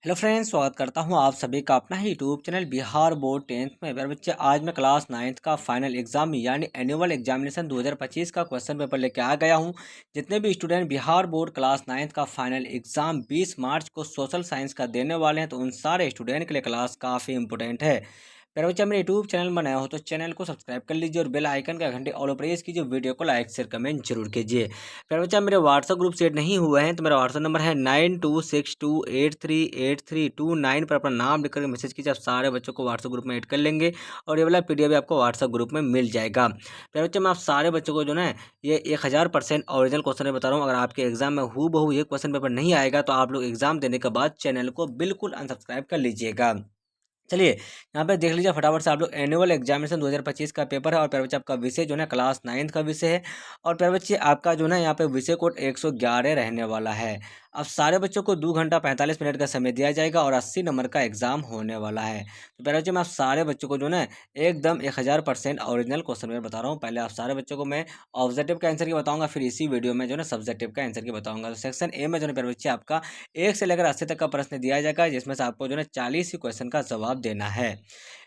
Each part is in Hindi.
हेलो फ्रेंड्स, स्वागत करता हूं आप सभी का अपना ही YouTube channel Bihar board 10th में। मेरे बच्चे, आज मैं क्लास 9th का फाइनल एग्जाम यानी एनुअल एग्जामिनेशन 2025 का क्वेश्चन पेपर लेके आ गया हूं। जितने भी student Bihar board class 9th का फाइनल एग्जाम 20 मार्च को सोशल साइंस का देने वाले हैं, तो उन सारे स्टूडेंट के लिए क्लास काफ़ी इंपॉर्टेंट है। मेरे बच्चे, मेरे यूट्यूब चैनल में नए हो तो चैनल को सब्सक्राइब कर लीजिए और बेल आइकन का घंटे ऑल प्रेस कीजिए। वीडियो को लाइक शेयर कमेंट जरूर कीजिए। मेरे बच्चा, मेरे व्हाट्सअप ग्रुप सेट नहीं हुए हैं तो मेरा व्हाट्सअप नंबर है 9262838329 पर अपना नाम लिख करके मैसेज कीजिए। आप सारे बच्चों को व्हाट्सअप ग्रुप में ऐड कर लेंगे और ये वाला पीडीएफ भी आपको व्हाट्सअप ग्रुप में मिल जाएगा। मेरे बच्चे, मैं आप सारे बच्चों को जो है ये 1000% ओरिजिनल क्वेश्चन बता रहा हूँ। अगर आपके एग्जाम में हूबहू ये क्वेश्चन पेपर नहीं आएगा तो आप लोग एग्जाम देने के बाद चैनल को बिल्कुल अनसब्सक्राइब कर लीजिएगा। चलिए, यहाँ पे देख लीजिए फटाफट से। आप लोग एनुअल एग्जामिनेशन 2025 का पेपर है और प्यारे बच्चे आपका विषय जो है क्लास 9th का विषय है। और प्यारे बच्चे, आपका जो है यहाँ पे विषय कोड 111 रहने वाला है। अब सारे बच्चों को 2 घंटा 45 मिनट का समय दिया जाएगा और 80 नंबर का एग्जाम होने वाला है। तो प्यारे बच्चे, मैं आप सारे बच्चों को जो है एकदम 1000% ओरिजिनल क्वेश्चन पेपर बता रहा हूँ। पहले आप सारे बच्चों को मैं ऑब्जेक्टिव का आंसर की बताऊंगा, फिर इसी वीडियो में जो है सब्जेक्टिव का आंसर की बताऊंगा। तो सेक्शन ए में जो है प्यारे बच्चे आपका 1 से लेकर 80 तक का प्रश्न दिया जाएगा, जिसमें से आपको जो है 40 ही क्वेश्चन का जवाब देना है।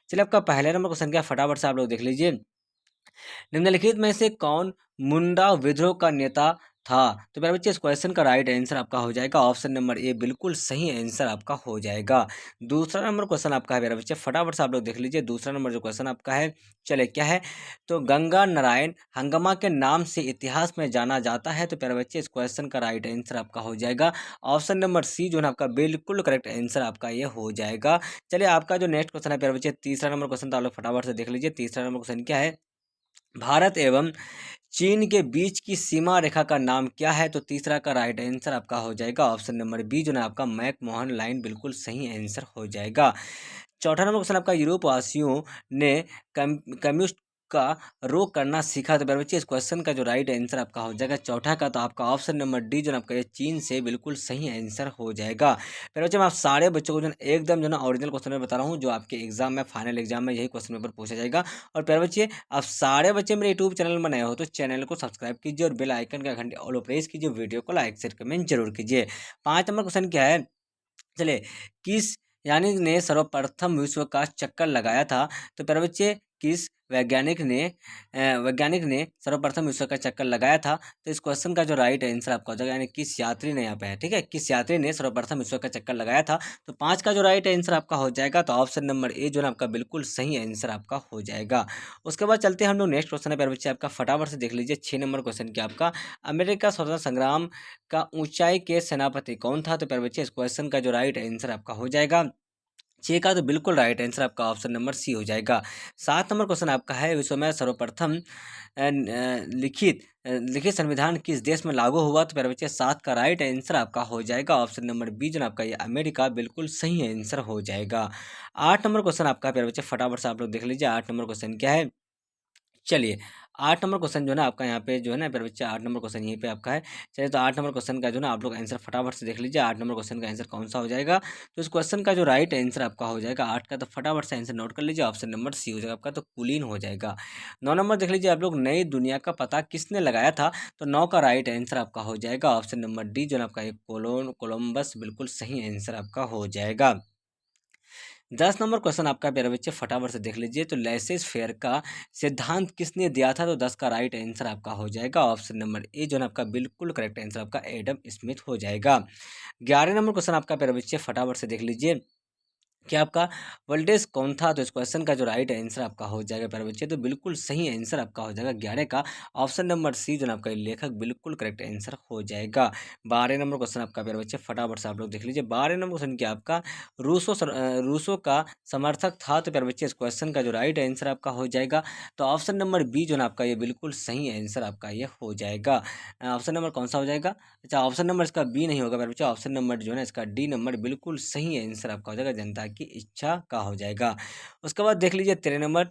चलिए, आपका पहले नंबर क्वेश्चन क्या है, फटाफट से आप लोग देख लीजिए। निम्नलिखित में से कौन मुंडा विद्रोह का नेता था? तो मेरे बच्चे, इस क्वेश्चन का राइट आंसर आपका हो जाएगा ऑप्शन नंबर ए, बिल्कुल सही आंसर आपका हो जाएगा। दूसरा नंबर क्वेश्चन आपका है मेरे बच्चे, फटाफट से आप लोग देख लीजिए। दूसरा नंबर जो क्वेश्चन आपका है, चले क्या है, तो गंगा नारायण हंगामा के नाम से इतिहास में जाना जाता है। तो प्यारे बच्चे, इस क्वेश्चन का राइट आंसर आपका हो जाएगा ऑप्शन नंबर सी, जो है आपका बिल्कुल करेक्ट आंसर आपका ये हो जाएगा। चलिए, आपका जो नेक्स्ट क्वेश्चन है प्यारे बच्चे, तीसरा नंबर क्वेश्चन, तो आप लोग फटाफट से देख लीजिए। तीसरा नंबर क्वेश्चन क्या है, भारत एवं चीन के बीच की सीमा रेखा का नाम क्या है? तो तीसरा का राइट आंसर आपका हो जाएगा ऑप्शन नंबर बी, जो ना आपका मैकमोहन लाइन, बिल्कुल सही आंसर हो जाएगा। चौथा नंबर क्वेश्चन आपका, यूरोप वासियों ने कम्युनिस्ट का रोक करना सीखा। तो मेरे बच्चे, इस क्वेश्चन का जो राइट आंसर आपका हो जाएगा चौथा का, तो आपका ऑप्शन नंबर डी, जो आपका ये चीन से, बिल्कुल सही आंसर हो जाएगा। मेरे बच्चे, मैं आप सारे बच्चों को जो एकदम जो ना ओरिजिनल क्वेश्चन में बता रहा हूँ, जो आपके एग्जाम में, फाइनल एग्जाम में यही क्वेश्चन पेपर पूछा जाएगा। और प्यारे बच्चे, आप सारे बच्चे मेरे यूट्यूब चैनल में नए हो तो चैनल को सब्सक्राइब कीजिए और बेल आइकन का घंटे ऑल प्रेस कीजिए। वीडियो को लाइक शेयर कमेंट जरूर कीजिए। 5 नंबर क्वेश्चन क्या है, चलिए, किस यानी ने सर्वप्रथम विश्व का चक्कर लगाया था? तो प्यारे बच्चे, किस वैज्ञानिक ने सर्वप्रथम विश्व का चक्कर लगाया था? तो इस क्वेश्चन का जो राइट आंसर आपका हो जाएगा, यानी किस यात्री ने, यहाँ पे है, ठीक है, किस यात्री ने सर्वप्रथम विश्व का चक्कर लगाया था? तो 5 का जो राइट आंसर आपका हो जाएगा, तो ऑप्शन नंबर ए, जो है आपका बिल्कुल सही आंसर आपका हो जाएगा। उसके बाद चलते हैं हम लोग नेक्स्ट क्वेश्चन है प्यारे बच्चे आपका, फटाफट से देख लीजिए। 6 नंबर क्वेश्चन क्या आपका, अमेरिका स्वतंत्रता संग्राम का ऊंचाई के सेनापति कौन था? तो प्यारे बच्चे, इस क्वेश्चन का जो राइट आंसर आपका हो जाएगा 6 का, तो बिल्कुल राइट आंसर आपका ऑप्शन नंबर सी हो जाएगा। 7 नंबर क्वेश्चन आपका है, विश्व में सर्वप्रथम लिखित संविधान किस देश में लागू हुआ? तो प्यारे बच्चे, 7 का राइट आंसर आपका हो जाएगा ऑप्शन नंबर बी, जो आपका ये अमेरिका, बिल्कुल सही आंसर हो जाएगा। 8 नंबर क्वेश्चन आपका प्यारे बच्चे, फटाफट से आप लोग देख लीजिए। 8 नंबर क्वेश्चन क्या है, चलिए, 8 नंबर क्वेश्चन जो है ना आपका, यहाँ पे जो है ना प्यारे बच्चे, 8 नंबर क्वेश्चन यहीं पे आपका है। चलिए, तो 8 नंबर क्वेश्चन का जो ना आप लोग आंसर फटाफट से देख लीजिए। 8 नंबर क्वेश्चन का आंसर कौन सा हो जाएगा? तो इस क्वेश्चन का जो राइट आंसर आपका हो जाएगा 8 का, तो फटाफट से आंसर नोट कर लीजिए। ऑप्शन नंबर सी हो जाएगा आपका, तो कुलीन हो जाएगा। 9 नंबर देख लीजिए आप लोग, नई दुनिया का पता किसने लगाया था? तो 9 का राइट आंसर आपका हो जाएगा ऑप्शन नंबर डी, जो है आपका एक कोलम्बस, बिल्कुल सही आंसर आपका हो जाएगा। 10 नंबर क्वेश्चन आपका प्यारे बच्चे, फटाफट से देख लीजिए। तो लेसिस फेयर का सिद्धांत किसने दिया था? तो 10 का राइट आंसर आपका हो जाएगा ऑप्शन नंबर ए, जो है आपका बिल्कुल करेक्ट आंसर आपका एडम स्मिथ हो जाएगा। 11 नंबर क्वेश्चन आपका प्यारे बच्चे, फटाफट से देख लीजिए। क्या आपका वोल्टेज कौन था? तो इस क्वेश्चन का जो राइट आंसर आपका हो जाएगा प्यारे बच्चे, तो बिल्कुल सही आंसर आपका हो जाएगा 11 का, ऑप्शन नंबर सी, जो आपका लेखक, बिल्कुल करेक्ट आंसर हो जाएगा। 12 नंबर क्वेश्चन आपका प्यारे बच्चे, फटाफट से आप लोग देख लीजिए। 12 नंबर क्वेश्चन क्या आपका, रूसो का समर्थक था? तो प्यारे बच्चे, इस क्वेश्चन का जो राइट आंसर आपका हो जाएगा, तो ऑप्शन नंबर बी, जो आपका ये बिल्कुल सही आंसर आपका ये हो जाएगा। ऑप्शन नंबर कौन सा हो जाएगा? अच्छा, ऑप्शन नंबर इसका बी नहीं होगा मेरे बच्चे, ऑप्शन नंबर जो है ना इसका डी नंबर, बिल्कुल सही आंसर आपका हो जाएगा, जनता की इच्छा का हो जाएगा। उसके बाद देख लीजिए 13 नंबर,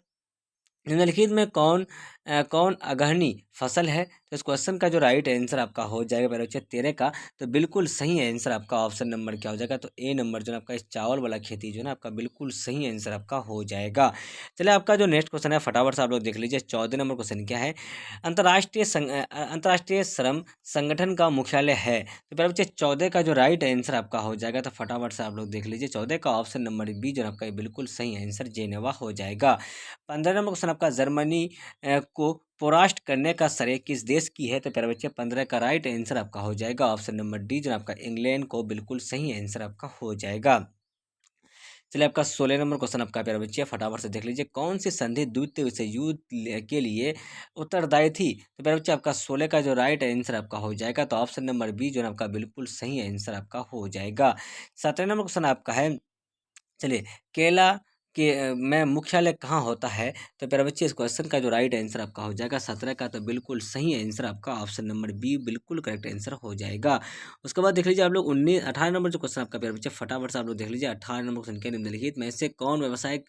निम्नलिखित में कौन कौन अग्रणी फसल है? तो इस क्वेश्चन का जो राइट आंसर आपका हो जाएगा मेरे बच्चे 13 का, तो बिल्कुल सही आंसर आपका ऑप्शन नंबर क्या हो जाएगा, तो ए नंबर जो है आपका इस चावल वाला खेती जो है ना आपका बिल्कुल सही आंसर आपका हो जाएगा। चलिए आपका जो नेक्स्ट क्वेश्चन है फटाफट से आप लोग देख लीजिए। 14 नंबर क्वेश्चन क्या है, अंतर्राष्ट्रीय श्रम संगठन का मुख्यालय है? तो मेरे बच्चे 14 का जो राइट आंसर आपका हो जाएगा, तो फटाफट से आप लोग देख लीजिए। 14 का ऑप्शन नंबर बी जो है आपका बिल्कुल सही आंसर जेनेवा हो जाएगा। 15 नंबर क्वेश्चन आपका जर्मनी को परास्त करने का श्रेय किस देश की है? तो प्यारे बच्चे 15 का राइट आंसर आपका हो जाएगा ऑप्शन नंबर डी जो आपका इंग्लैंड को बिल्कुल सही आंसर आपका हो जाएगा। चलिए आपका 16 नंबर क्वेश्चन आपका प्यारे बच्चे फटाफट से देख लीजिए। कौन सी संधि द्वितीय विश्व युद्ध के लिए उत्तरदायी थी? तो प्यारे बच्चे आपका 16 का जो राइट आंसर आपका हो जाएगा, तो ऑप्शन नंबर बी जो आपका बिल्कुल सही आंसर आपका हो जाएगा। 17 नंबर क्वेश्चन आपका है, चलिए केला के में मुख्यालय कहाँ होता है? तो प्यारे बच्चे इस क्वेश्चन का जो राइट आंसर आपका हो जाएगा 17 का, तो बिल्कुल सही आंसर आपका ऑप्शन नंबर बी बिल्कुल करेक्ट आंसर हो जाएगा। उसके बाद देख लीजिए आप लोग 18 नंबर जो क्वेश्चन आपका प्यारे बच्चे फटाफट से आप लोग देख लीजिए। 18 नंबर क्वेश्चन के निम्नलिखित में से कौन व्यावसायिक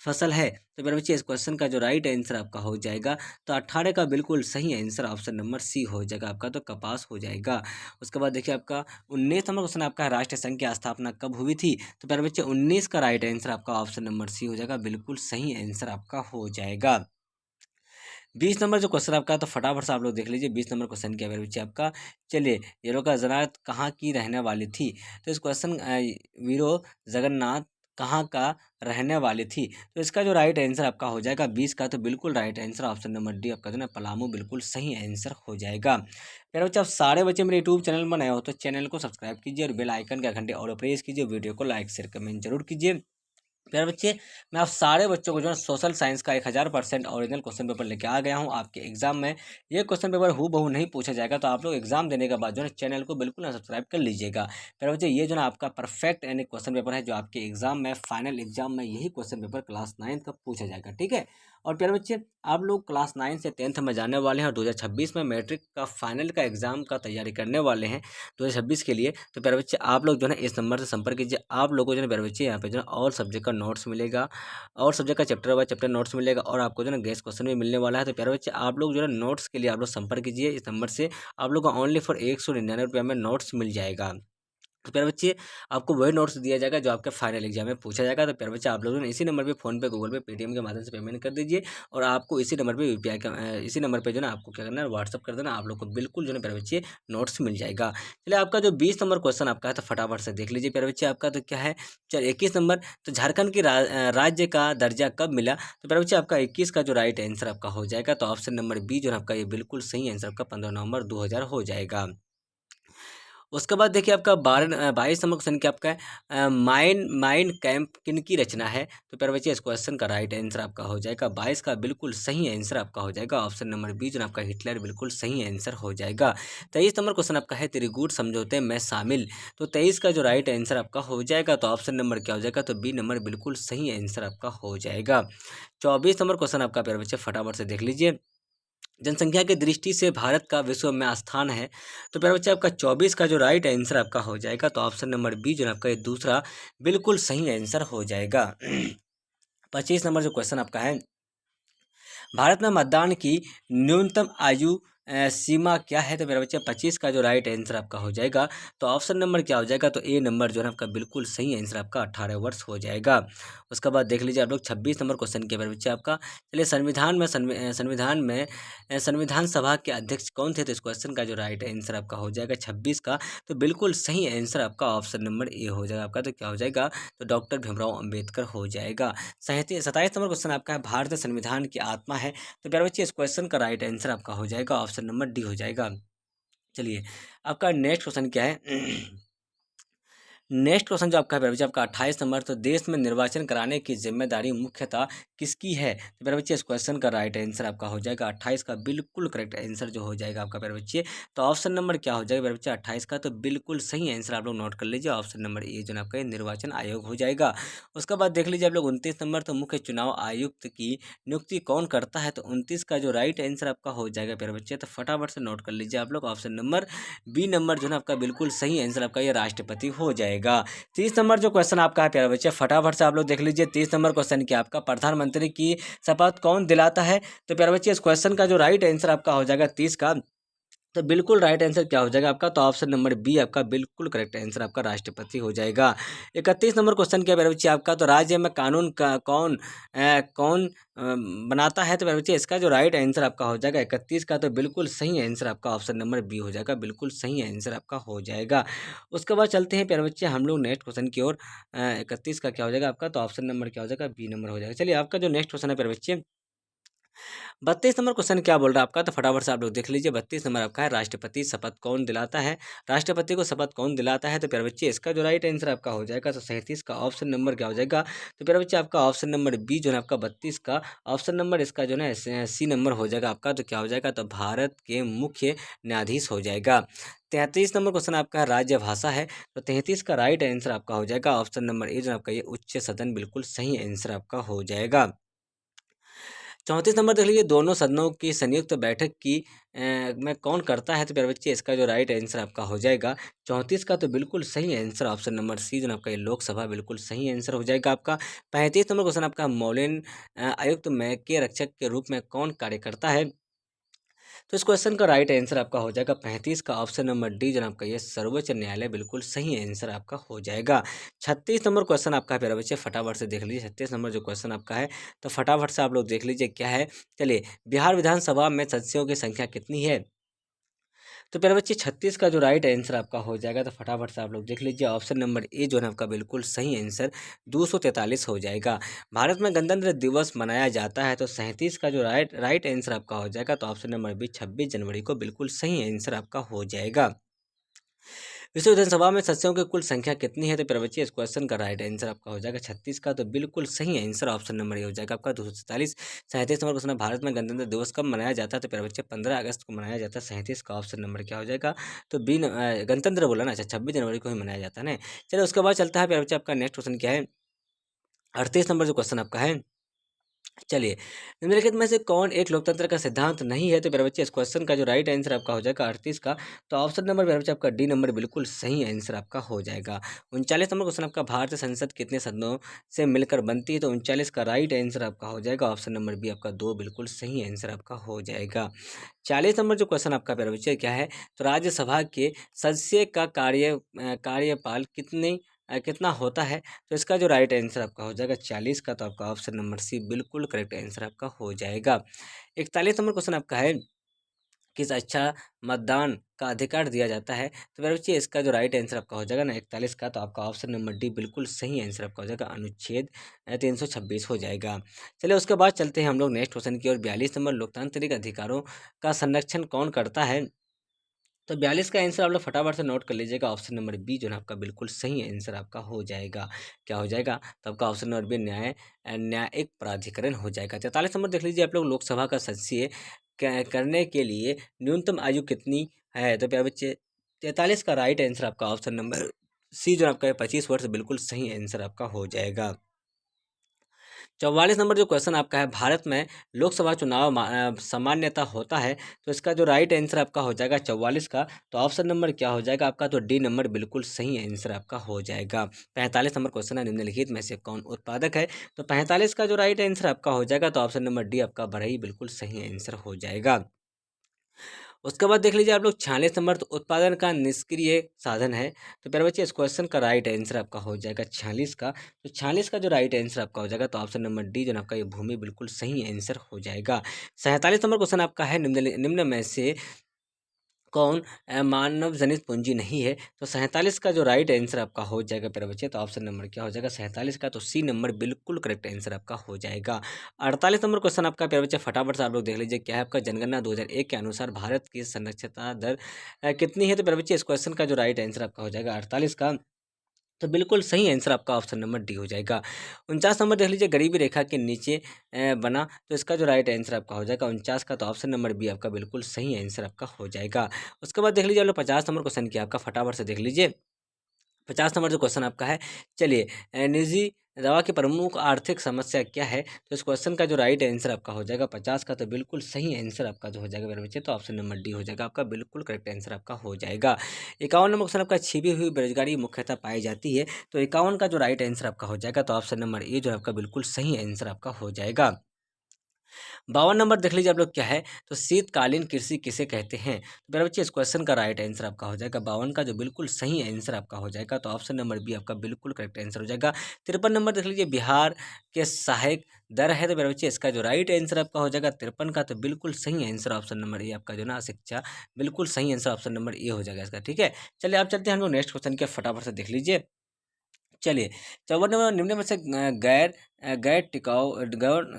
फसल है? तो प्यारे बच्चे इस क्वेश्चन का जो राइट आंसर आपका हो जाएगा, तो 18 का बिल्कुल सही आंसर ऑप्शन नंबर सी हो जाएगा आपका, तो कपास हो जाएगा। उसके बाद देखिए आपका 19 नंबर क्वेश्चन आपका है, राष्ट्रीय संघ की स्थापना कब हुई थी? तो प्यारे बच्चे 19 का राइट आंसर आपका ऑप्शन नंबर सी हो जाएगा, बिल्कुल सही आंसर आपका हो जाएगा। 20 नंबर जो क्वेश्चन आपका है, तो फटाफट से आप लोग देख लीजिए। 20 नंबर क्वेश्चन क्या है मेरे बच्चे आपका, चलिए वीरो का जगन्नाथ कहाँ की रहने वाली थी? तो इस क्वेश्चन वीरो जगन्नाथ कहाँ का रहने वाली थी? तो इसका जो राइट आंसर आपका हो जाएगा 20 का, तो बिल्कुल right answer option number D आपका जो ना पलामू बिल्कुल सही आंसर हो जाएगा। मेरे बच्चे आप सारे बच्चे मेरे यूट्यूब चैनल पर नए हो तो चैनल को सब्सक्राइब कीजिए और बेल आइकन का घंटे और प्रेस कीजिए। वीडियो को लाइक शेयर कमेंट जरूर कीजिए। प्यारे बच्चे मैं आप सारे बच्चों को जो है सोशल साइंस का 1000% ओरिजिनल क्वेश्चन पेपर लेके आ गया हूं आपके एग्जाम में। ये क्वेश्चन पेपर हूबहू नहीं पूछा जाएगा, तो आप लोग एग्जाम देने के बाद जो है चैनल को बिल्कुल ना सब्सक्राइब कर लीजिएगा। प्यारे बच्चे ये जो ना आपका परफेक्ट यानी क्वेश्चन पेपर है, जो आपके एग्जाम में फाइनल एग्जाम में यही क्वेश्चन पेपर क्लास 9 का पूछा जाएगा, ठीक है। और प्यारे बच्चे आप लोग क्लास 9 से 10th में जाने वाले हैं और 2026 में मैट्रिक का फाइनल का एग्जाम का तैयारी करने वाले हैं 2026 के लिए। तो प्यारे बच्चे आप लोग जो है इस नंबर से संपर्क कीजिए। आप लोगों को जो है प्यारे बच्चे यहाँ पे जो है ऑल सब्जेक्ट का नोट्स मिलेगा, और सब्जेक्ट का चैप्टर बाय चैप्टर नोट्स मिलेगा, और आपको जो है गेस्ट क्वेश्चन भी मिलने वाला है। तो प्यारे बच्चे आप लोग जो है नोट्स के लिए आप लोग संपर्क कीजिए इस नंबर से। आप लोग को ओनली फॉर 199 रुपये में नोट्स मिल जाएगा। तो प्यारे बच्चे आपको वही नोट्स दिया जाएगा जो आपके फाइनल एग्जाम में पूछा जाएगा। तो प्यारे बच्चे आप लोगों ने इसी नंबर पे फोन पे, गूगल पे, पेटीएम के माध्यम से पेमेंट कर दीजिए, और आपको इसी नंबर पे यूपीआई का इसी नंबर पे जो ना आपको क्या करना है व्हाट्सअप कर देना। आप लोग को बिल्कुल जो है प्यारे बच्चे नोट्स मिल जाएगा। चलिए आपका जो 20 नंबर क्वेश्चन आपका है, तो फटाफट से देख लीजिए प्यारे बच्चे आपका तो क्या है। चलिए 21 नंबर, तो झारखंड की राज्य का दर्जा कब मिला? तो प्यारे बच्चे आपका 21 का जो राइट आंसर आपका हो जाएगा, तो ऑप्शन नंबर बी जो है आपका ये बिल्कुल सही आंसर आपका 15 नवंबर 2000 हो जाएगा। उसके बाद देखिए आपका 22 नंबर क्वेश्चन क्या आपका है, माइन कैंप किन की रचना है? तो प्यारे बच्चे इस क्वेश्चन का राइट आंसर आपका हो जाएगा 22 का बिल्कुल सही आंसर आपका हो जाएगा ऑप्शन नंबर बी जो आपका हिटलर बिल्कुल सही आंसर हो जाएगा। 23 नंबर क्वेश्चन आपका है त्रिकूट समझौते में शामिल, तो 23 का जो राइट आंसर आपका हो जाएगा, तो ऑप्शन नंबर क्या हो जाएगा, तो बी नंबर बिल्कुल सही आंसर आपका हो जाएगा। 24 नंबर क्वेश्चन आपका प्यारे बच्चे फटाफट से देख लीजिए। जनसंख्या की दृष्टि से भारत का विश्व में स्थान है? तो प्यारे बच्चे आपका 24 का जो राइट आंसर आपका हो जाएगा, तो ऑप्शन नंबर बी जो आपका ये दूसरा बिल्कुल सही आंसर हो जाएगा। 25 नंबर जो क्वेश्चन आपका है, भारत में मतदान की न्यूनतम आयु सीमा क्या है? तो मेरा बच्चा 25 का जो राइट आंसर आपका हो जाएगा, तो ऑप्शन नंबर क्या हो जाएगा, तो ए नंबर जो है आपका बिल्कुल सही आंसर आपका 18 वर्ष हो जाएगा। उसके बाद देख लीजिए आप लोग 26 नंबर क्वेश्चन के मेरे बच्चे आपका, चलिए संविधान सभा के अध्यक्ष कौन थे? तो इस क्वेश्चन का जो राइट आंसर आपका हो जाएगा 26 का, तो बिल्कुल सही आंसर आपका ऑप्शन नंबर ए हो जाएगा आपका, तो क्या हो जाएगा, तो डॉक्टर भीमराव अम्बेडकर हो जाएगा। 27 नंबर क्वेश्चन आपका है, भारतीय संविधान की आत्मा है? तो प्यारे बच्चे इस क्वेश्चन का राइट आंसर आपका हो जाएगा ऑप्शन नंबर डी हो जाएगा। चलिए आपका नेक्स्ट क्वेश्चन क्या है। नेक्स्ट क्वेश्चन जो आपका है बच्चे आपका 28 नंबर, तो देश में निर्वाचन कराने की जिम्मेदारी मुख्यतः किसकी है? तो मेरे बच्चे इस क्वेश्चन का राइट आंसर आपका हो जाएगा 28 का बिल्कुल करेक्ट आंसर जो हो जाएगा आपका मेरे बच्चे, तो ऑप्शन नंबर क्या हो जाएगा मेरे बच्चे 28 का, तो बिल्कुल सही आंसर आप लोग नोट कर लीजिए ऑप्शन नंबर ए जो आपका निर्वाचन आयोग हो जाएगा। उसके बाद देख लीजिए आप लोग 29 नंबर, तो मुख्य चुनाव आयुक्त की नियुक्ति कौन करता है? तो 29 का जो राइट आंसर आपका हो जाएगा मेरे बच्चे, तो फटाफट से नोट कर लीजिए आप लोग ऑप्शन नंबर बी नंबर जो है आपका बिल्कुल सही आंसर आपका ये राष्ट्रपति हो जाएगा। जाएगा। 30 नंबर जो क्वेश्चन आपका है प्यारे बच्चे, फटाफट से आप लोग देख लीजिए। 30 नंबर क्वेश्चन क्या आपका, प्रधानमंत्री की शपथ कौन दिलाता है? तो प्यारे बच्चे इस क्वेश्चन का जो राइट आंसर आपका हो जाएगा 30 का, तो बिल्कुल राइट आंसर क्या हो जाएगा आपका, तो ऑप्शन नंबर बी आपका बिल्कुल करेक्ट आंसर आपका राष्ट्रपति हो जाएगा। 31 नंबर क्वेश्चन क्या मेरे बच्चे आपका, तो राज्य में कानून का कौन बनाता है? तो मेरे बच्चे इसका जो राइट आंसर आपका हो जाएगा 31 का, तो बिल्कुल सही आंसर आपका ऑप्शन नंबर बी हो जाएगा, बिल्कुल सही आंसर आपका हो जाएगा। उसके बाद चलते हैं प्यारे बच्चे हम लोग नेक्स्ट क्वेश्चन की ओर। 31 का क्या हो जाएगा आपका, तो ऑप्शन नंबर क्या हो जाएगा, बी नंबर हो जाएगा। चलिए आपका जो नेक्स्ट क्वेश्चन है प्यारे बच्चे, 32 नंबर क्वेश्चन क्या बोल रहा है आपका, तो फटाफट से आप लोग देख लीजिए। 32 नंबर आपका है, राष्ट्रपति शपथ कौन दिलाता है? राष्ट्रपति को शपथ कौन दिलाता है? तो प्यारे बच्चे इसका जो राइट आंसर आपका हो जाएगा, तो 37 का ऑप्शन नंबर क्या हो जाएगा, तो प्यारे बच्चे आपका ऑप्शन नंबर बी जो है आपका 32 का ऑप्शन नंबर इसका जो है सी नंबर हो जाएगा आपका, तो क्या हो जाएगा, तो भारत के मुख्य न्यायाधीश हो जाएगा। 33 नंबर क्वेश्चन आपका है, राज्य भाषा है, तो 33 का राइट आंसर आपका हो जाएगा ऑप्शन नंबर ए जो आपका ये उच्च सदन, बिल्कुल सही आंसर आपका हो जाएगा। 34 नंबर देख लीजिए, दोनों सदनों की संयुक्त बैठक की में कौन करता है? तो प्यारे बच्चे इसका जो राइट आंसर आपका हो जाएगा 34 का, तो बिल्कुल सही आंसर ऑप्शन नंबर सी जो आपका ये लोकसभा, बिल्कुल सही आंसर हो जाएगा आपका। 35 नंबर क्वेश्चन आपका, मौलिन आयुक्त में के रक्षक के रूप में कौन कार्य करता है? तो इस क्वेश्चन का राइट आंसर आपका हो जाएगा 35 का ऑप्शन नंबर डी जनाब का ये सर्वोच्च न्यायालय, बिल्कुल सही आंसर आपका हो जाएगा। 36 नंबर क्वेश्चन आपका है प्यारे बच्चे, फटाफट से देख लीजिए। 36 नंबर जो क्वेश्चन आपका है, तो फटाफट से आप लोग देख लीजिए क्या है। चलिए, बिहार विधानसभा में सदस्यों की संख्या कितनी है? तो प्यारे बच्चे 36 का जो राइट आंसर आपका हो जाएगा, तो फटाफट से आप लोग देख लीजिए। ऑप्शन नंबर ए जो है आपका बिल्कुल सही आंसर 243 हो जाएगा। भारत में गणतंत्र दिवस मनाया जाता है, तो 37 का जो राइट आंसर आपका हो जाएगा, तो ऑप्शन नंबर बी 26 जनवरी को, बिल्कुल सही आंसर आपका हो जाएगा। विश्व विधानसभा में सदस्यों की कुल संख्या कितनी है? तो प्यारे बच्चे इस क्वेश्चन का राइट आंसर आपका हो जाएगा 36 का, तो बिल्कुल सही आंसर ऑप्शन नंबर ये हो जाएगा आपका 247। 37 नंबर क्वेश्चन है, भारत में गणतंत्र दिवस कब मनाया जाता है? तो प्यारे बच्चे 15 अगस्त को मनाया जाता है। 37 का ऑप्शन नंबर क्या हो जाएगा, तो गणतंत्र बोला ना, अच्छा 26 जनवरी को ही मनाया जाता है ना। चलिए उसके बाद चलता है प्यारे बच्चे, आपका नेक्स्ट क्वेश्चन क्या है, 38 नंबर जो क्वेश्चन आपका है। चलिए, निम्नलिखित में से कौन एक लोकतंत्र का सिद्धांत नहीं है? तो मेरे बच्चे इस क्वेश्चन का जो राइट आंसर आपका हो जाएगा 38 का, तो ऑप्शन नंबर मेरे बच्चे आपका डी नंबर, बिल्कुल सही आंसर आपका हो जाएगा। 39 नंबर क्वेश्चन आपका, भारतीय संसद कितने सदनों से मिलकर बनती है? तो 39 का राइट आंसर आपका हो जाएगा ऑप्शन नंबर बी आपका 2, बिल्कुल सही आंसर आपका हो जाएगा। 40 नंबर जो क्वेश्चन आपका मेरे बच्चे क्या है, तो राज्यसभा के सदस्य का कार्यपाल कितना होता है? तो इसका जो राइट आंसर आपका हो जाएगा 40 का, तो आपका ऑप्शन नंबर सी बिल्कुल करेक्ट आंसर आपका हो जाएगा। 41 नंबर क्वेश्चन आपका है, किस अच्छा मतदान का अधिकार दिया जाता है? तो मेरे बच्चे इसका जो राइट आंसर आपका हो जाएगा ना 41 का, तो आपका ऑप्शन नंबर डी बिल्कुल सही आंसर आपका हो जाएगा, अनुच्छेद 326 हो जाएगा। चलिए उसके बाद चलते हैं हम लोग नेक्स्ट क्वेश्चन की ओर। 42 नंबर, लोकतांत्रिक अधिकारों का संरक्षण कौन करता है? तो 42 का आंसर आप लोग फटाफट से नोट कर लीजिएगा, ऑप्शन नंबर बी जो है आपका बिल्कुल सही आंसर आपका हो जाएगा। क्या हो जाएगा, तो आपका ऑप्शन नंबर बी न्यायिक प्राधिकरण हो जाएगा। 43 नंबर देख लीजिए आप लोग, लोकसभा का सदस्य करने के लिए न्यूनतम आयु कितनी है? तो प्यारे बच्चे 43 का राइट आंसर आपका ऑप्शन नंबर सी जो आपका 25 वर्ष, बिल्कुल सही आंसर आपका हो जाएगा। 44 नंबर जो क्वेश्चन आपका है, भारत में लोकसभा चुनाव सामान्यतः होता है, तो इसका जो राइट आंसर आपका हो जाएगा 44 का, तो ऑप्शन नंबर क्या हो जाएगा आपका, तो डी नंबर, बिल्कुल सही आंसर आपका हो जाएगा। 45 नंबर क्वेश्चन है, निम्नलिखित में से कौन उत्पादक है? तो 45 का जो राइट आंसर आपका हो जाएगा, तो ऑप्शन नंबर डी आपका बरही, बिल्कुल सही आंसर हो जाएगा। उसके बाद देख लीजिए आप लोग 46 नंबर, तो उत्पादन का निष्क्रिय साधन है। तो प्यारे बच्चे इस क्वेश्चन का राइट आंसर आपका हो जाएगा 46 का, तो 46 का जो राइट आंसर आपका हो जाएगा, तो ऑप्शन नंबर डी जो आपका ये भूमि, बिल्कुल सही आंसर हो जाएगा। 47 नंबर क्वेश्चन आपका है, निम्न में से कौन मानव जनित पूंजी नहीं है? तो 47 का जो राइट आंसर आपका हो जाएगा प्यारे बच्चे, तो ऑप्शन नंबर क्या हो जाएगा 47 का, तो सी नंबर बिल्कुल करेक्ट आंसर आपका हो जाएगा। 48 नंबर क्वेश्चन आपका प्यारे बच्चे, फटाफट से आप लोग देख लीजिए क्या है आपका, जनगणना 2001 के अनुसार भारत की साक्षरता दर कितनी है? तो प्यारे बच्चे इस क्वेश्चन का जो राइट आंसर आपका हो जाएगा 48 का, तो बिल्कुल सही आंसर आपका ऑप्शन नंबर डी हो जाएगा। 49 नंबर देख लीजिए, गरीबी रेखा के नीचे बना, तो इसका जो राइट आंसर आपका हो जाएगा 49 का, तो ऑप्शन नंबर बी आपका बिल्कुल सही आंसर आपका हो जाएगा। उसके बाद देख लीजिए आप लोग 50 नंबर क्वेश्चन किया आपका, फटाफट से देख लीजिए। 50 नंबर जो क्वेश्चन आपका है, चलिए निजी दवा की प्रमुख आर्थिक समस्या क्या है? तो इस क्वेश्चन का जो राइट आंसर आपका हो जाएगा 50 का, तो बिल्कुल सही आंसर आपका जो हो जाएगा मेरे बच्चे, तो ऑप्शन नंबर डी हो जाएगा आपका, बिल्कुल करेक्ट आंसर आपका हो जाएगा। 51 नंबर क्वेश्चन आपका, छिपी हुई बेरोजगारी मुख्यतः पाई जाती है, तो 51 का जो राइट आंसर आपका हो जाएगा, तो ऑप्शन नंबर ए जो है आपका बिल्कुल सही आंसर आपका हो जाएगा। 52 नंबर देख लीजिए आप लोग क्या है, तो शीतकालीन कृषि किसे कहते हैं? तो मेरे बच्चे इस क्वेश्चन का राइट आंसर आपका हो जाएगा 52 का, जो बिल्कुल सही आंसर आपका हो जाएगा, तो ऑप्शन नंबर बी आपका बिल्कुल करेक्ट आंसर हो जाएगा। 53 नंबर देख लीजिए, बिहार के सहायक दर है, तो मेरे बच्चे इसका जो राइट आंसर आपका हो जाएगा 53 का, तो बिल्कुल सही आंसर ऑप्शन नंबर ए आपका जो ना शिक्षा, बिल्कुल सही आंसर ऑप्शन नंबर ए हो जाएगा इसका। ठीक है, चलिए आप चलते हैं हम लोग नेक्स्ट क्वेश्चन के, फटाफट से देख लीजिए। चलिए, 54 नंबर, निम्न में से गैर टिकाऊ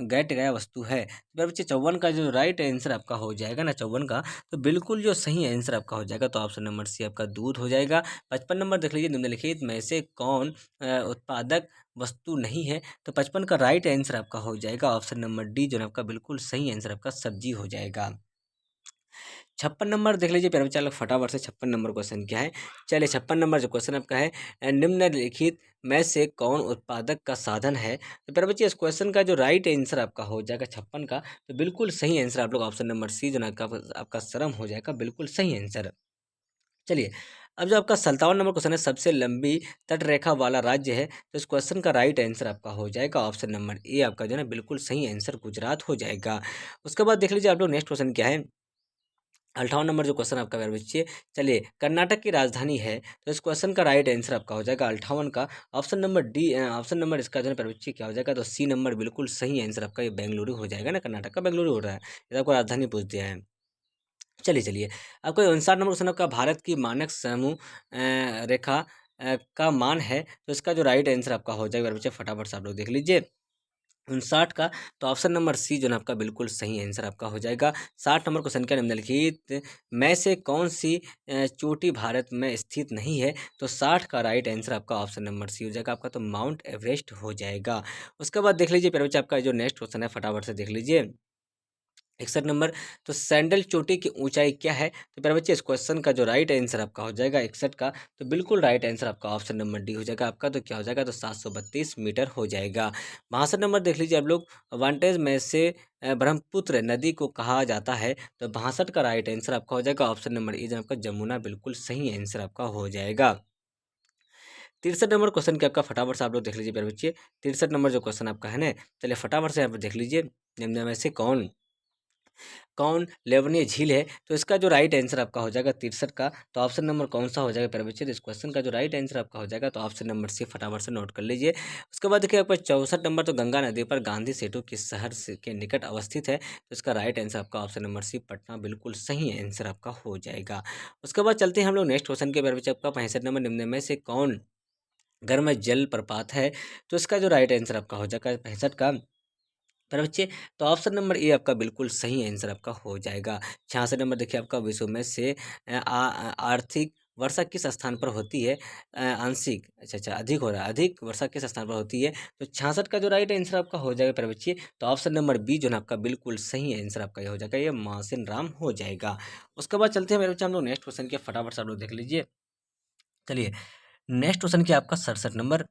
गैर टिकाऊ वस्तु है। तो मेरे बच्चे 54 का जो राइट आंसर आपका हो जाएगा ना 54 का, तो बिल्कुल जो सही आंसर आपका हो जाएगा, तो ऑप्शन नंबर सी आपका दूध हो जाएगा। 55 नंबर देख लीजिए, निम्नलिखित में से कौन उत्पादक वस्तु नहीं है? तो 55 का राइट आंसर आपका हो जाएगा ऑप्शन नंबर डी, जो है आपका बिल्कुल सही आंसर आपका सब्जी हो जाएगा। 56 नंबर देख लीजिए प्यारे बच्चे, लोग फटाफट से 56 नंबर क्वेश्चन क्या है। चलिए, 56 नंबर जो क्वेश्चन आपका है, निम्नलिखित में से कौन उत्पादक का साधन है? तो प्यारे बच्चे इस क्वेश्चन का जो राइट आंसर आपका हो जाएगा 56 का, तो बिल्कुल सही आंसर आप लोग ऑप्शन नंबर सी जो ना आपका श्रम हो जाएगा, बिल्कुल सही आंसर। चलिए, अब जो आपका 57 नंबर क्वेश्चन है, सबसे लंबी तटरेखा वाला राज्य है, तो इस क्वेश्चन का राइट आंसर आपका हो जाएगा ऑप्शन नंबर ए आपका जो है ना बिल्कुल सही आंसर गुजरात हो जाएगा। उसके बाद देख लीजिए आप लोग नेक्स्ट क्वेश्चन क्या है। 58 नंबर जो क्वेश्चन आपका मेरे बच्चे, चलिए, कर्नाटक की राजधानी है, तो इस क्वेश्चन का राइट आंसर आपका हो जाएगा 58 का, option number D, option number इसका जो है मेरे बच्चे क्या हो जाएगा, तो सी नंबर बिल्कुल सही आंसर आपका, ये बेंगलुरु हो जाएगा ना, कर्नाटक का बेंगलुरु हो रहा है, ये आपको राजधानी पूछ दिया है। चलिए चलिए, आपको 59 नंबर क्वेश्चन आपका, भारत की मानक समूह रेखा का मान है, तो इसका जो राइट आंसर आपका हो जाएगा मेरे बच्चे, फटाफट से आप लोग देख लीजिए 59 का, तो ऑप्शन नंबर सी जो है आपका बिल्कुल सही आंसर आपका हो जाएगा। 60 नंबर क्वेश्चन का, निम्नलिखित में से कौन सी चोटी भारत में स्थित नहीं है? तो 60 का राइट आंसर आपका ऑप्शन नंबर सी हो जाएगा आपका, तो माउंट एवरेस्ट हो जाएगा। उसके बाद देख लीजिए प्यारे बच्चे, आपका जो नेक्स्ट क्वेश्चन है, फटाफट से देख लीजिए 61 नंबर, तो सैंडल चोटी की ऊंचाई क्या है? तो प्यारे बच्चे इस क्वेश्चन का जो राइट आंसर आपका हो जाएगा 61 का, तो बिल्कुल राइट आंसर आपका ऑप्शन नंबर डी हो जाएगा आपका, तो क्या हो जाएगा, तो 732 मीटर हो जाएगा। 62 नंबर देख लीजिए आप लोग, वांटेज में से ब्रह्मपुत्र नदी को कहा जाता है, तो 62 का राइट आंसर आपका हो जाएगा ऑप्शन नंबर ए, जो आपका जमुना, बिल्कुल सही आंसर आपका हो जाएगा। 63 नंबर क्वेश्चन क्या आपका, फटाफट से आप लोग देख लीजिए प्यारे बच्चे, 63 नंबर जो क्वेश्चन आपका है ना, चलिए फटाफट से आप देख लीजिए, निम्न में से कौन कौन लेवनीय झील है? तो इसका जो राइट आंसर आपका हो जाएगा 63 का, तो ऑप्शन नंबर कौन सा हो जाएगा प्यारे बच्चे, तो इस क्वेश्चन का जो राइट आंसर आपका हो जाएगा, तो ऑप्शन नंबर सी, फटाफट से नोट कर लीजिए। उसके बाद देखिए आपका 64 नंबर, तो गंगा नदी पर गांधी सेतु किस शहर से के निकट अवस्थित है? तो इसका राइट आंसर आपका ऑप्शन नंबर सी, पटना, बिल्कुल सही आंसर आपका हो जाएगा। उसके बाद चलते हैं हम लोग नेक्स्ट क्वेश्चन के प्यारे बच्चे, आपका 65 नंबर, निम्न में से कौन गर्म जल प्रपात है? तो इसका जो राइट आंसर आपका हो जाएगा 65 का, पर बच्चे, तो ऑप्शन नंबर ए आपका बिल्कुल सही आंसर आपका हो जाएगा। 66 नंबर देखिए आपका, विश्व में से आर्थिक वर्षा किस स्थान पर होती है? आंशिक, अच्छा अधिक हो रहा है, अधिक वर्षा किस स्थान पर होती है? तो 66 का जो राइट आंसर आपका हो जाएगा पर बच्चे, तो ऑप्शन नंबर बी जो है ना आपका बिल्कुल सही आंसर आपका ये हो जाएगा, ये मासिन राम हो जाएगा। उसके बाद चलते हैं मेरे बच्चे हम लोग नेक्स्ट क्वेश्चन के, फटाफट से आप लोग देख लीजिए। चलिए, नेक्स्ट क्वेश्चन की आपका 67 नंबर,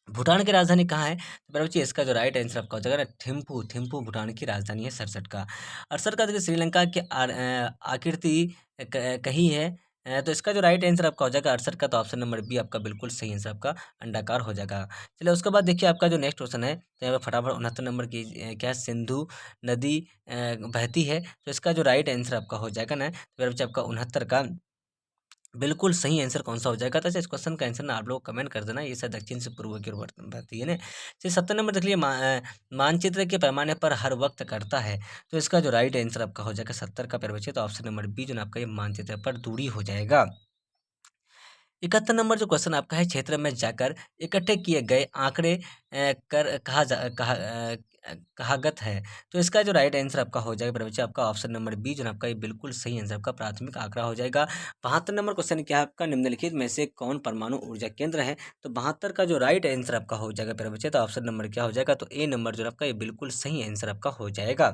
भूटान की राजधानी कहाँ है? तो मेरे बच्चे इसका जो राइट आंसर आपका हो जाएगा ना, थिम्पू, थिम्पू भूटान की राजधानी है 67 का। 68 का देखिए, श्रीलंका की आकृति कही है, तो इसका जो राइट आंसर आपका हो जाएगा 68 का, तो ऑप्शन नंबर बी आपका बिल्कुल सही आंसर आपका अंडाकार हो जाएगा। चलिए, उसके बाद देखिए आपका जो नेक्स्ट क्वेश्चन है, तो यहाँ पे फटाफट 69 नंबर की क्या है, सिंधु नदी बहती है, तो इसका जो राइट आंसर आपका हो जाएगा ना, तो मेरे बच्चे आपका 69 का बिल्कुल सही आंसर कौन सा हो जाएगा? तो अच्छा, इस क्वेश्चन का आंसर ना आप लोग कमेंट कर देना, ये शायद दक्षिण से पूर्व की ओर बहती है ना। चलिए, 70 नंबर देख लीजिए, मानचित्र के पैमाने पर हर वक्त करता है, तो इसका जो राइट आंसर आपका हो जाएगा 70 का प्यारे बच्चे, तो ऑप्शन नंबर बी जो ना आपका ये मानचित्र पर दूरी हो जाएगा। 71 नंबर जो क्वेश्चन आपका है, क्षेत्र में जाकर इकट्ठे किए गए आंकड़े कर कहागत है, तो इसका जो राइट आंसर आपका हो जाएगा बच्चे, आपका ऑप्शन नंबर बी जो है आपका ये बिल्कुल सही आंसर आपका प्राथमिक आंकड़ा हो जाएगा। 72 नंबर क्वेश्चन क्या है आपका, निम्नलिखित में से कौन परमाणु ऊर्जा केंद्र है? तो 72 का जो राइट आंसर आपका हो जाएगा प्यारे बच्चे, तो ऑप्शन नंबर क्या हो जाएगा, तो ए नंबर जो है आपका ये बिल्कुल सही आंसर आपका हो जाएगा।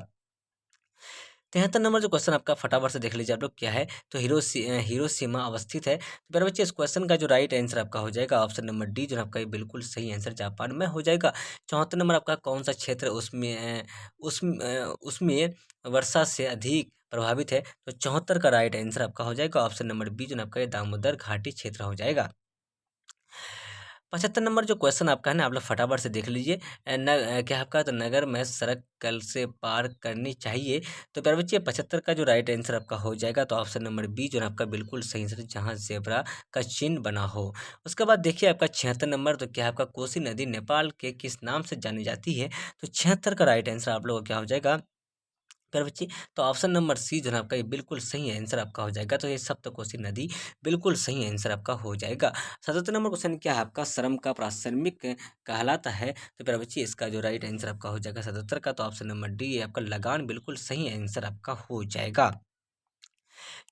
73 नंबर जो क्वेश्चन आपका फटाफट से देख लीजिए आप लोग क्या है, तो हिरोशिमा अवस्थित है। तो प्यारे बच्चे इस क्वेश्चन का जो राइट आंसर आपका हो जाएगा ऑप्शन नंबर डी, जो आपका ये बिल्कुल सही आंसर जापान में हो जाएगा। 74 नंबर आपका कौन सा क्षेत्र उसमें वर्षा से अधिक प्रभावित है, तो 74 का राइट आंसर आपका हो जाएगा ऑप्शन नंबर बी, जो आपका ये दामोदर घाटी क्षेत्र हो जाएगा। 75 नंबर जो क्वेश्चन आपका है ना, आप लोग फटाफट से देख लीजिए। क्या आपका, तो नगर में सड़क कल से पार करनी चाहिए। तो प्यारे बच्चे 75 का जो राइट आंसर आपका हो जाएगा, तो ऑप्शन नंबर बी जो है आपका बिल्कुल सही आंसर है, जहाँ जेब्रा का चिन्ह बना हो। उसके बाद देखिए आपका 76 नंबर, तो क्या आपका कोसी नदी नेपाल के किस नाम से जानी जाती है, तो 76 का राइट आंसर आप लोगों को क्या हो जाएगा प्यारे बच्चे, तो ऑप्शन नंबर सी जो है आपका ये बिल्कुल सही आंसर आपका हो जाएगा। तो ये सप्तकोसी नदी बिल्कुल सही आंसर आपका हो जाएगा। 77 नंबर क्वेश्चन क्या है आपका, श्रम का प्रासंगिक कहलाता है, तो प्यारे बच्चे इसका जो राइट आंसर आपका हो जाएगा 77 का, तो ऑप्शन नंबर डी है आपका लगान बिल्कुल सही आंसर आपका हो जाएगा।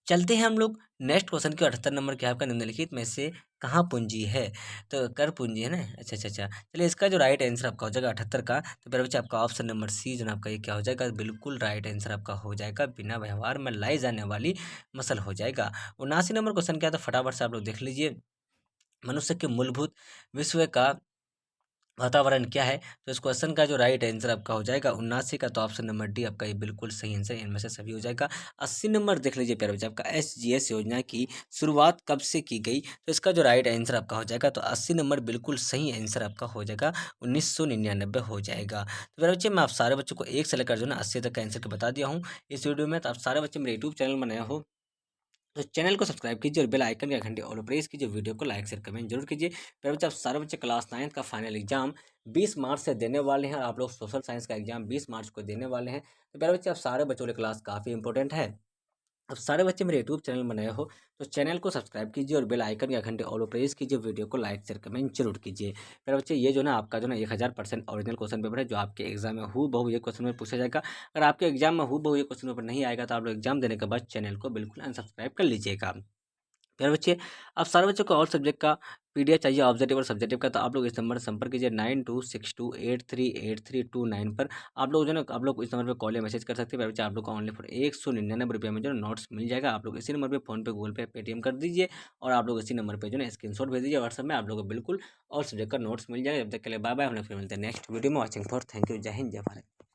चलते हैं हम लोग नेक्स्ट क्वेश्चन के 78 नंबर क्या है आपका, निम्नलिखित में से कहाँ पूंजी है, तो कर पूंजी है ना, अच्छा अच्छा अच्छा। चलिए इसका जो राइट आंसर आपका हो जाएगा 78 का, तो मेरे बच्चे आपका ऑप्शन नंबर सी जो है आपका ये क्या हो जाएगा, बिल्कुल राइट आंसर आपका हो जाएगा, बिना व्यवहार में लाई जाने वाली मसल हो जाएगा। 79 नंबर क्वेश्चन क्या है, तो फटाफट से आप लोग देख लीजिए। मनुष्य के मूलभूत विश्व का वातावरण क्या है, तो इस क्वेश्चन का जो राइट आंसर आपका हो जाएगा 79 का, तो ऑप्शन नंबर डी आपका ये बिल्कुल सही आंसर इनमें से सभी हो जाएगा। 80 नंबर देख लीजिए प्यारे बच्चे, आपका SGS योजना की शुरुआत कब से की गई, तो इसका जो राइट आंसर आपका हो जाएगा, तो 80 नंबर बिल्कुल सही आंसर आपका हो जाएगा, 1999 हो जाएगा। तो प्यारे बच्चे मैं आप सारे बच्चों को एक से लेकर जो ना 80 तक का आंसर बता दिया हूँ इस वीडियो में। तो आप सारे बच्चे मेरे यूट्यूब चैनल में नया हो तो चैनल को सब्सक्राइब कीजिए और बेल आइकन का घंटे और प्रेस कीजिए, वीडियो को लाइक शेयर कमेंट जरूर कीजिए। प्यारे बच्चे आप सारे बच्चे क्लास 9 का फाइनल एग्जाम 20 मार्च से देने वाले हैं, और आप लोग सोशल साइंस का एग्जाम 20 मार्च को देने वाले हैं। तो प्यारे बच्चे आप सारे बच्चों के लिए क्लास काफ़ी इंपॉर्टेंट है। अब सारे बच्चे मेरे यूट्यूब चैनल में नए हो तो चैनल को सब्सक्राइब कीजिए और बेल आइकन या घंटे ऑल प्रेस कीजिए, वीडियो को लाइक शेयर कमेंट जरूर कीजिए। मेरे बच्चे ये जो ना आपका जो ना 1000% ओरिजिनल क्वेश्चन पेपर है, जो आपके एग्जाम में हूँ बहु ये क्वेश्चन में पूछा जाएगा। अगर आपके एग्जाम में हूँ बहु ये क्वेश्चन पेपर नहीं आएगा, तो आप लोग एग्जाम देने के बाद चैनल को बिल्कुल अनसब्सक्राइब कर लीजिएगा। प्यारे बच्चे आप सारे बच्चों को और सब्जेक्ट का पीडीएफ चाहिए, ऑब्जेक्टिव और सब्जेक्टिव का, तो आप लोग इस नंबर से संपर्क कीजिए 9262838329 पर। आप लोग जो है ना आप लोग इस नंबर पर कॉल या मैसेज कर सकते हैं। प्यारे बच्चे आप लोग को ऑनली फॉर 199 रुपये में जो है नोट्स मिल जाएगा। आप लोग इसी नंबर पर फोन पे, गूगल पे, पेटीएम कर दीजिए, और आप लोग इसी नंबर पर जो है स्क्रीनशॉट भेज दीजिए व्हाट्सएप में। आप लोग को बिल्कुल और सब्जेक्ट का नोट्स मिल जाएगा। जब तक के लिए बाय बाय, हम लोग फिर मिलते हैं नेक्स्ट वीडियो में। वॉचिंग फॉर, थैंक यू, जय हिंद जय भारत।